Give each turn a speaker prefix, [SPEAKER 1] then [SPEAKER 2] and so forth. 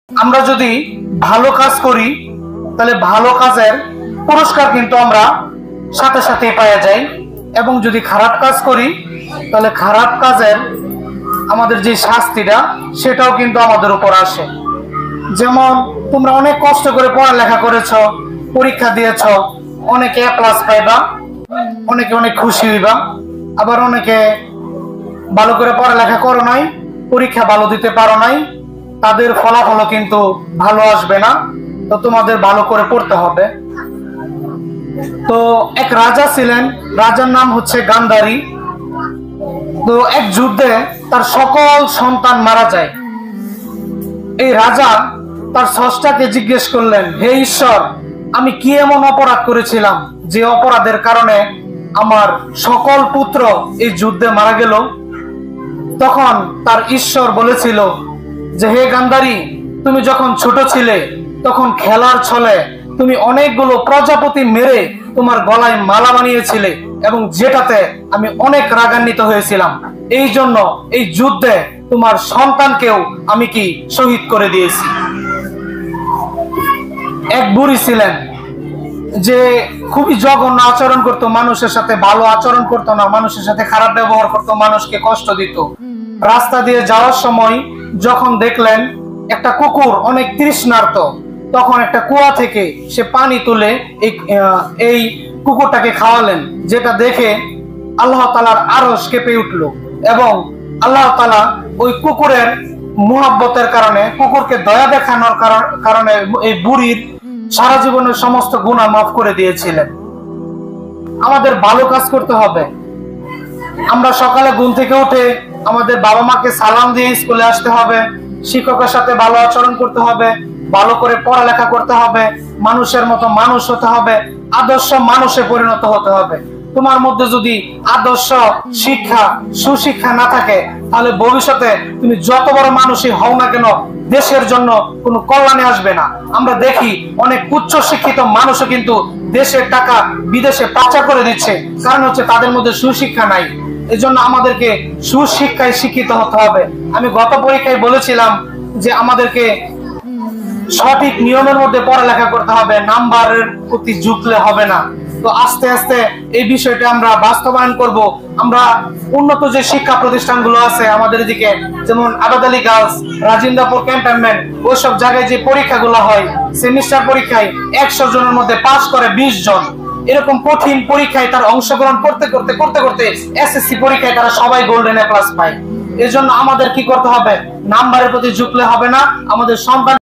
[SPEAKER 1] আমরা যদি ভালো কাজ করি তাহলে ভালো কাজের পুরস্কার কিন্তু আমরা সাথে সাথে পাওয়া যায়, এবং যদি খারাপ কাজ করি তাহলে খারাপ কাজের আমাদের যে শাস্তিটা সেটাও কিন্তু আমাদের উপর আসে। যেমন তোমরা অনেক কষ্ট করে পড়ালেখা করেছো, পরীক্ষা দিয়েছো, অনেকে A+ পাইবা, অনেকে অনেক খুশি হইবা, আবার অনেকে ভালো করে পড়ালেখা করো নাই, পরীক্ষা ভালো দিতে পারো নাই, তাদের ফলাফলও কিন্তু ভালো আসবে না। তো তোমাদের ভালো করে পড়তে হবে। তো এক রাজা ছিলেন, রাজার নাম হচ্ছে গান্ধারী। তো এক যুদ্ধে তার সকল সন্তান মারা যায়। এই রাজা তার স্রষ্টাকে জিজ্ঞেস করলেন, হে ঈশ্বর, আমি কি এমন অপরাধ করেছিলাম যে অপরাধের কারণে আমার সকল পুত্র এই যুদ্ধে মারা গেল? তখন তার ঈশ্বর বলেছিল যে, হে গান্ধারী, তুমি যখন ছোট ছিলে তখন খেলার ছলে তুমি অনেকগুলো প্রজাপতি মেরে তোমার গলায় মালা বানিয়েছিলে, এবং যেটাতে আমি অনেক রাগান্বিত হয়েছিলাম। এই জন্য এই যুদ্ধে তোমার সন্তানকেও আমি কি শহীদ করে দিয়েছি। এক বুড়ি ছিলেন যে খুবই জঘন্য আচরণ করত, মানুষের সাথে ভালো আচরণ করতো না, মানুষের সাথে খারাপ ব্যবহার করতো, মানুষকে কষ্ট দিত। রাস্তা দিয়ে যাওয়ার সময় যখন দেখলেন একটা কুকুর অনেক তৃষ্ণার্ত, তখন একটা কুয়া থেকে সে পানি তুলে এই কুকুরটাকে খাওয়ালেন, যেটা দেখে আল্লাহ তাআলার আরশ কেঁপে উঠল, এবং আল্লাহ তাআলা ওই কুকুরের মুহাব্বতের কারণে, কুকুরকে দয়া দেখানোর কারণে এই বুড়ির সারা জীবনের সমস্ত গুনাহ মাফ করে দিয়েছিলেন। আমাদের ভালো কাজ করতে হবে। আমরা সকালে ঘুম থেকে উঠে আমাদের বাবা মাকে সালাম দিয়ে স্কুলে আসতে হবে, শিক্ষকের সাথে ভালো আচরণ করতে হবে, ভালো করে পড়ালেখা করতে হবে, মানুষের মতো মানুষ হতে হবে, আদর্শ মানুষে পরিণত হতে হবে। তোমার মধ্যে যদি আদর্শ শিক্ষা, সুশিক্ষা না থাকে, তাহলে ভবিষ্যতে তুমি যত বড় মানুষই হও না কেন, দেশের জন্য কোনো কল্যাণে আসবে না। আমরা দেখি অনেক উচ্চ শিক্ষিত মানুষও কিন্তু দেশের টাকা বিদেশে পাচার করে দিচ্ছে, কারণ হচ্ছে তাদের মধ্যে সুশিক্ষা নাই। এজন্য আমাদেরকে সুশিক্ষায় শিক্ষিত হতে হবে। আমি গত পরীক্ষায় বলেছিলাম যে আমাদেরকে সঠিক নিয়মের মধ্যে পড়ালেখা করতে হবে, নাম্বারের প্রতি ঝুঁকলে হবে না। তো আস্তে আস্তে এই বিষয়টা আমরা বাস্তবায়ন করব। আমরা উন্নত যে শিক্ষা প্রতিষ্ঠানগুলো আছে আমাদের এদিকে, যেমন আবাদ আলী গার্লস, রাজিন্দাপুর ক্যান্টনমেন্ট, ওইসব জায়গায় যে পরীক্ষাগুলো হয়, সেমিস্টার পরীক্ষায় 100 জনের মধ্যে পাস করে 20 জন। এরকম কঠিন পরীক্ষায় তারা অংশগ্রহণ করতে করতে এসএসসি পরীক্ষায় তারা সবাই গোল্ডেন A+ পায়। এজন্য আমাদের কি করতে হবে? নাম্বারের প্রতি ঝুঁকলে হবে না, আমাদের সন্তান